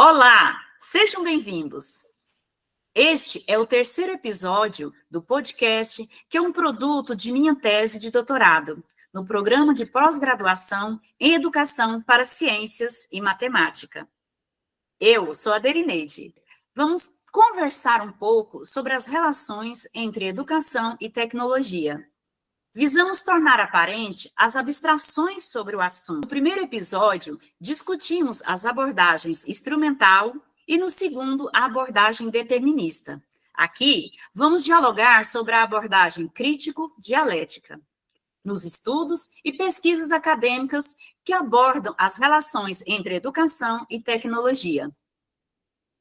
Olá, sejam bem-vindos. Este é o terceiro episódio do podcast, que é um produto de minha tese de doutorado, no programa de pós-graduação em Educação para Ciências e Matemática. Eu sou a Derineide. Vamos conversar um pouco sobre as relações entre educação e tecnologia. Visamos tornar aparente as abstrações sobre o assunto. No primeiro episódio, discutimos as abordagens instrumental e, no segundo, a abordagem determinista. Aqui, vamos dialogar sobre a abordagem crítico-dialética, nos estudos e pesquisas acadêmicas que abordam as relações entre educação e tecnologia.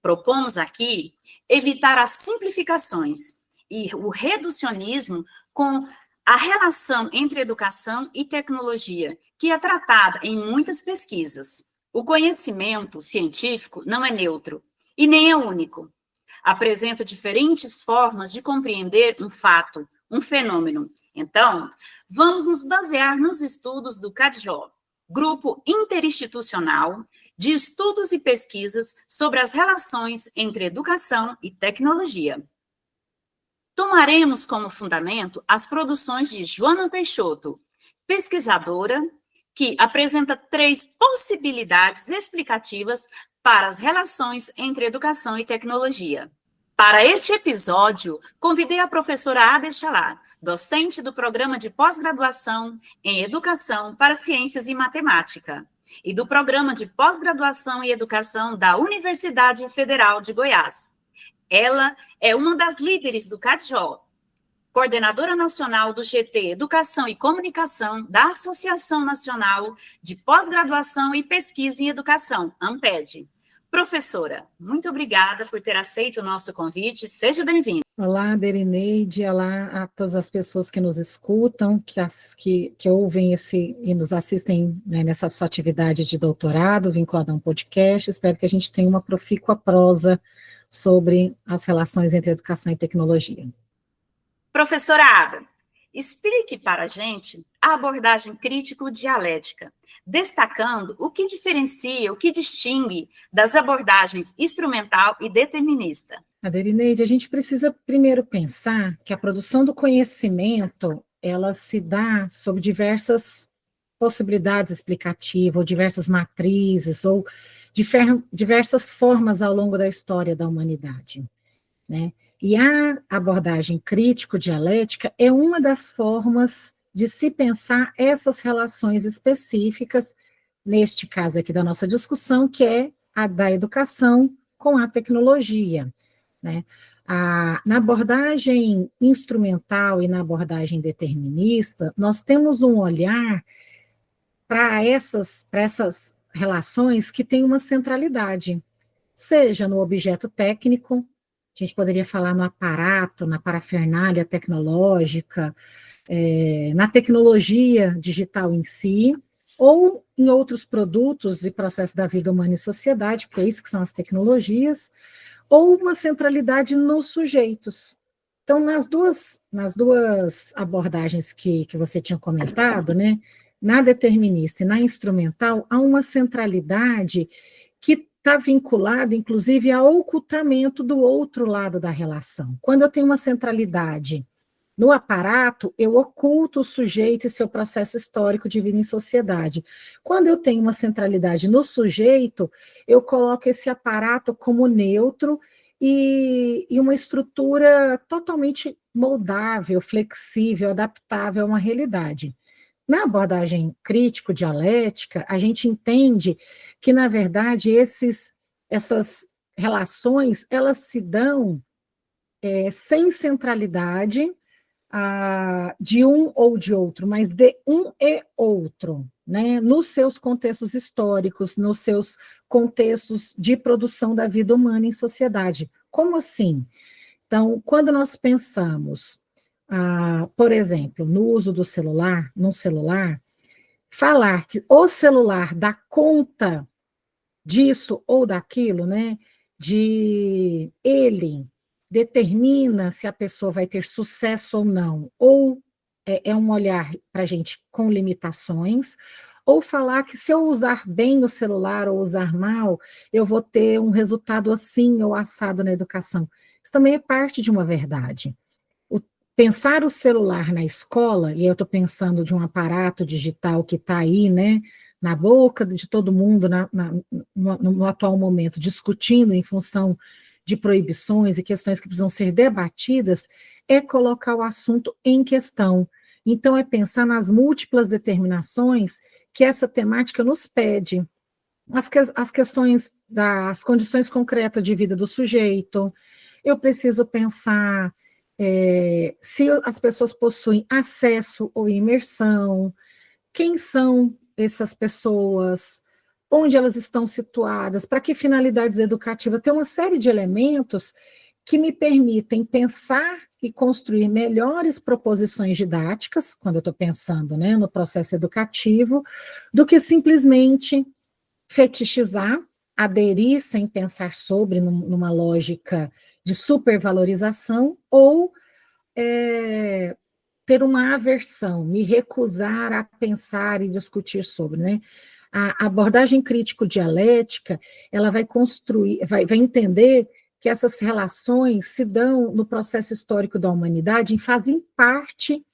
Propomos aqui evitar as simplificações e o reducionismo com a relação entre educação e tecnologia, que é tratada em muitas pesquisas. O conhecimento científico não é neutro e nem é único. Apresenta diferentes formas de compreender um fato, um fenômeno. Então, vamos nos basear nos estudos do CADJO, Grupo Interinstitucional de Estudos e Pesquisas sobre as Relações entre Educação e Tecnologia. Tomaremos como fundamento as produções de Joana Peixoto, pesquisadora, que apresenta 3 possibilidades explicativas para as relações entre educação e tecnologia. Para este episódio, convidei a professora Ada Xalá, docente do Programa de Pós-Graduação em Educação para Ciências e Matemática, e do Programa de Pós-Graduação em Educação da Universidade Federal de Goiás. Ela é uma das líderes do CADJO, coordenadora nacional do GT Educação e Comunicação da Associação Nacional de Pós-Graduação e Pesquisa em Educação, ANPED. Professora, muito obrigada por ter aceito o nosso convite. Seja bem-vinda. Olá, Derineide, olá a todas as pessoas que nos escutam, que ouvem e nos assistem, né, nessa sua atividade de doutorado vinculada a um podcast. Espero que a gente tenha uma profícua prosa sobre as relações entre educação e tecnologia. Professora Ada, explique para a gente a abordagem crítico-dialética, destacando o que diferencia, o que distingue das abordagens instrumental e determinista. Derineide, a gente precisa primeiro pensar que a produção do conhecimento, ela se dá sob diversas possibilidades explicativas, ou diversas matrizes, ou diversas formas ao longo da história da humanidade, né? E a abordagem crítico-dialética é uma das formas de se pensar essas relações específicas, neste caso aqui da nossa discussão, que é a da educação com a tecnologia, né? Na abordagem instrumental e na abordagem determinista, nós temos um olhar para essas relações que têm uma centralidade, seja no objeto técnico, a gente poderia falar no aparato, na parafernália tecnológica, na tecnologia digital em si, ou em outros produtos e processos da vida humana e sociedade, porque é isso que são as tecnologias, ou uma centralidade nos sujeitos. Então, nas duas abordagens que você tinha comentado, né, na determinista e na instrumental, há uma centralidade que está vinculada, inclusive, ao ocultamento do outro lado da relação. Quando eu tenho uma centralidade no aparato, eu oculto o sujeito e seu processo histórico de vida em sociedade. Quando eu tenho uma centralidade no sujeito, eu coloco esse aparato como neutro e uma estrutura totalmente moldável, flexível, adaptável a uma realidade. Na abordagem crítico-dialética, a gente entende que, na verdade, essas relações, elas se dão sem centralidade de um ou de outro, mas de um e outro, né, nos seus contextos históricos, nos seus contextos de produção da vida humana em sociedade. Como assim? Então, quando nós pensamos, por exemplo, no uso do celular, num celular, falar que o celular dá conta disso ou daquilo, né, ele determina se a pessoa vai ter sucesso ou não, ou é um olhar para a gente com limitações, ou falar que se eu usar bem o celular ou usar mal, eu vou ter um resultado assim ou assado na educação. Isso também é parte de uma verdade. Pensar o celular na escola, e eu estou pensando de um aparato digital que está aí, né, na boca de todo mundo no atual momento, discutindo em função de proibições e questões que precisam ser debatidas, é colocar o assunto em questão. Então, é pensar nas múltiplas determinações que essa temática nos pede. As questões das condições concretas de vida do sujeito, eu preciso pensar se as pessoas possuem acesso ou imersão, quem são essas pessoas, onde elas estão situadas, para que finalidades educativas, tem uma série de elementos que me permitem pensar e construir melhores proposições didáticas, quando eu estou pensando, né, no processo educativo, do que simplesmente fetichizar, aderir sem pensar sobre, numa lógica de supervalorização, ou ter uma aversão, me recusar a pensar e discutir sobre, né? A abordagem crítico-dialética, ela vai construir, vai entender que essas relações se dão no processo histórico da humanidade e fazem parte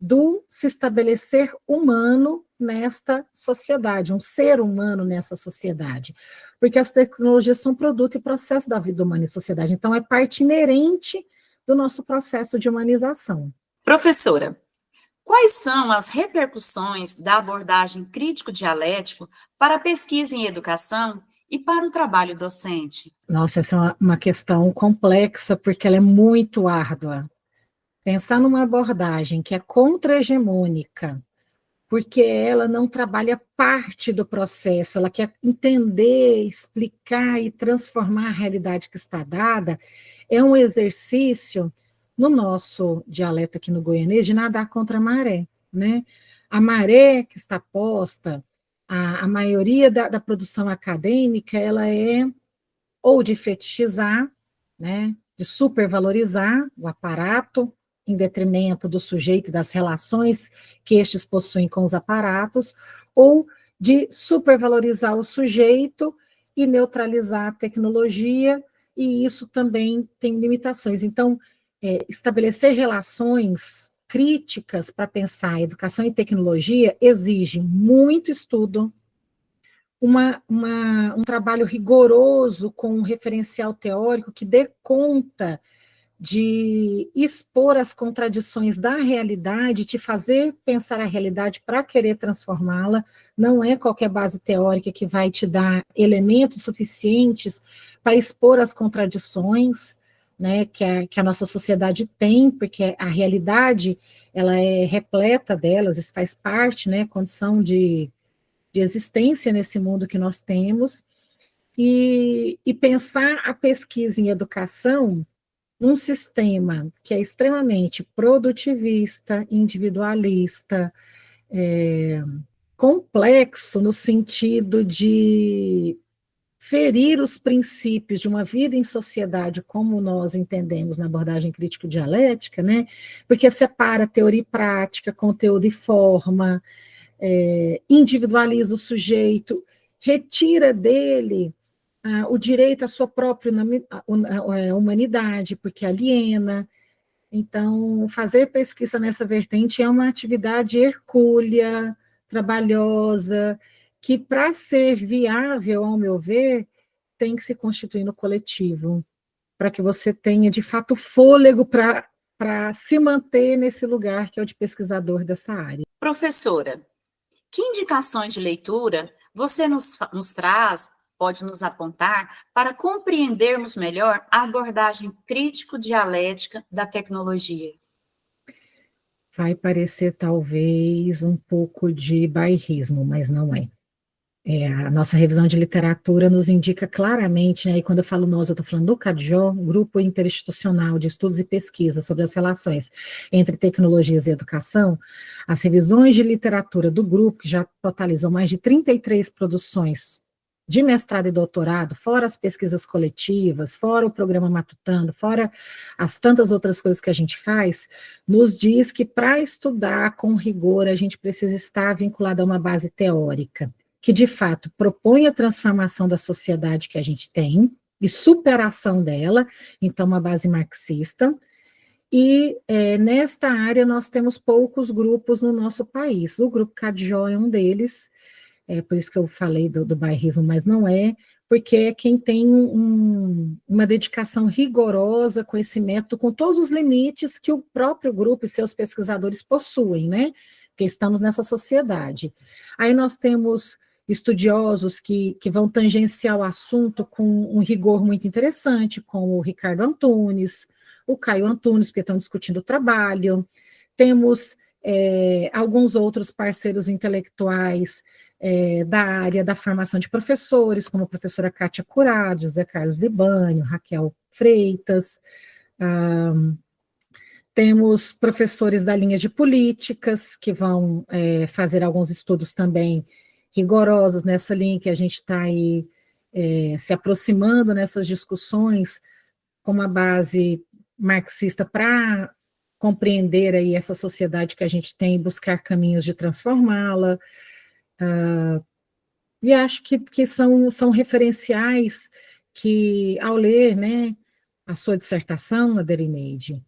do se estabelecer humano nesta sociedade, um ser humano nessa sociedade, porque as tecnologias são produto e processo da vida humana e sociedade, então é parte inerente do nosso processo de humanização. Professora, quais são as repercussões da abordagem crítico-dialético para a pesquisa em educação e para o trabalho docente? Nossa, essa é uma questão complexa, porque ela é muito árdua. Pensar numa abordagem que é contra-hegemônica, porque ela não trabalha parte do processo, ela quer entender, explicar e transformar a realidade que está dada, é um exercício, no nosso dialeto aqui no goianês, de nadar contra a maré, né? A maré que está posta, a maioria da produção acadêmica, ela é ou de fetichizar, né, de supervalorizar o aparato, em detrimento do sujeito e das relações que estes possuem com os aparatos, ou de supervalorizar o sujeito e neutralizar a tecnologia, e isso também tem limitações. Então, estabelecer relações críticas para pensar educação e tecnologia exige muito estudo, um trabalho rigoroso com um referencial teórico que dê conta de expor as contradições da realidade, te fazer pensar a realidade para querer transformá-la. Não é qualquer base teórica que vai te dar elementos suficientes para expor as contradições, né, que a nossa sociedade tem, porque a realidade ela é repleta delas, isso faz parte, né, condição de existência nesse mundo que nós temos, e pensar a pesquisa em educação num sistema que é extremamente produtivista, individualista, complexo no sentido de ferir os princípios de uma vida em sociedade como nós entendemos na abordagem crítico-dialética, né? Porque separa teoria e prática, conteúdo e forma, individualiza o sujeito, retira dele o direito à sua própria humanidade, porque aliena. Então, fazer pesquisa nessa vertente é uma atividade hercúlea, trabalhosa, que, para ser viável, ao meu ver, tem que se constituir no coletivo, para que você tenha, de fato, fôlego para se manter nesse lugar que é o de pesquisador dessa área. Professora, que indicações de leitura você nos traz, pode nos apontar, para compreendermos melhor a abordagem crítico-dialética da tecnologia? Vai parecer, talvez, um pouco de bairrismo, mas não é. A nossa revisão de literatura nos indica claramente, né, e quando eu falo nós, eu estou falando do CADJO, Grupo Interinstitucional de Estudos e Pesquisa sobre as Relações entre Tecnologias e Educação, as revisões de literatura do grupo, que já totalizam mais de 33 produções de mestrado e doutorado, fora as pesquisas coletivas, fora o programa Matutando, fora as tantas outras coisas que a gente faz, nos diz que para estudar com rigor a gente precisa estar vinculado a uma base teórica, que de fato propõe a transformação da sociedade que a gente tem, e superação dela, então uma base marxista, e nesta área nós temos poucos grupos no nosso país. O grupo Cadjó é um deles, por isso que eu falei do bairrismo, mas não é, porque é quem tem uma dedicação rigorosa com esse método, com todos os limites que o próprio grupo e seus pesquisadores possuem, né? Porque estamos nessa sociedade. Aí nós temos estudiosos que vão tangenciar o assunto com um rigor muito interessante, como o Ricardo Antunes, o Caio Antunes, porque estão discutindo o trabalho. Temos alguns outros parceiros intelectuais da área da formação de professores, como a professora Kátia Curado, José Carlos Libânio, Raquel Freitas. Temos professores da linha de políticas, que vão fazer alguns estudos também rigorosos nessa linha, que a gente está aí se aproximando nessas discussões com uma base marxista para compreender aí essa sociedade que a gente tem e buscar caminhos de transformá-la. E acho que são referenciais que, ao ler, né, a sua dissertação, Aderineide,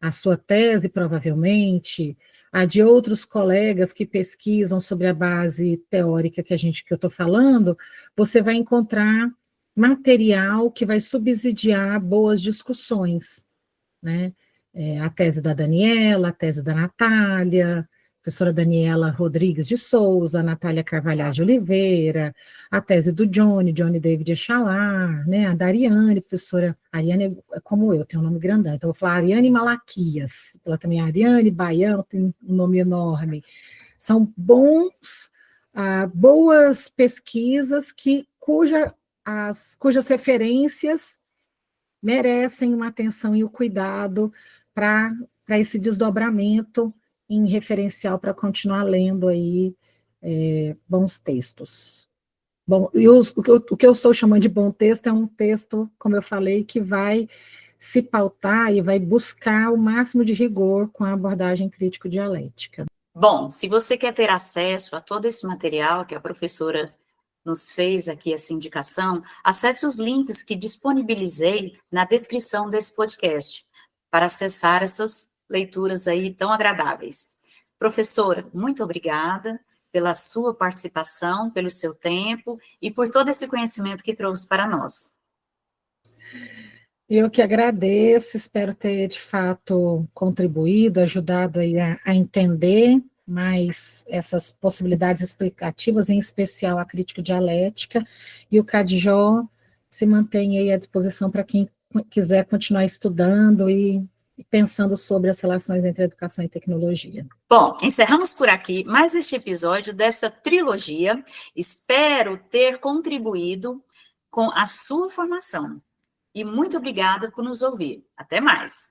a sua tese, provavelmente, a de outros colegas que pesquisam sobre a base teórica que eu estou falando, você vai encontrar material que vai subsidiar boas discussões, né? A tese da Daniela, a tese da Natália, a professora Daniela Rodrigues de Souza, a Natália Carvalhais de Oliveira, a tese do Johnny David Echalar, né, a da Ariane, professora Ariane é como eu, tem um nome grandão, então eu vou falar Ariane Malaquias, ela também é Ariane Baião, tem um nome enorme. São boas pesquisas cujas referências merecem uma atenção e o cuidado para esse desdobramento em referencial para continuar lendo aí bons textos. Bom, e o que eu estou chamando de bom texto é um texto, como eu falei, que vai se pautar e vai buscar o máximo de rigor com a abordagem crítico-dialética. Bom, se você quer ter acesso a todo esse material que a professora nos fez aqui essa indicação, acesse os links que disponibilizei na descrição desse podcast, para acessar essas leituras aí tão agradáveis. Professora, muito obrigada pela sua participação, pelo seu tempo e por todo esse conhecimento que trouxe para nós. Eu que agradeço, espero ter, de fato, contribuído, ajudado aí a entender mais essas possibilidades explicativas, em especial a crítico-dialética, e o Cadjó se mantém aí à disposição para quem quiser continuar estudando e pensando sobre as relações entre educação e tecnologia. Bom, encerramos por aqui mais este episódio dessa trilogia. Espero ter contribuído com a sua formação. E muito obrigada por nos ouvir. Até mais.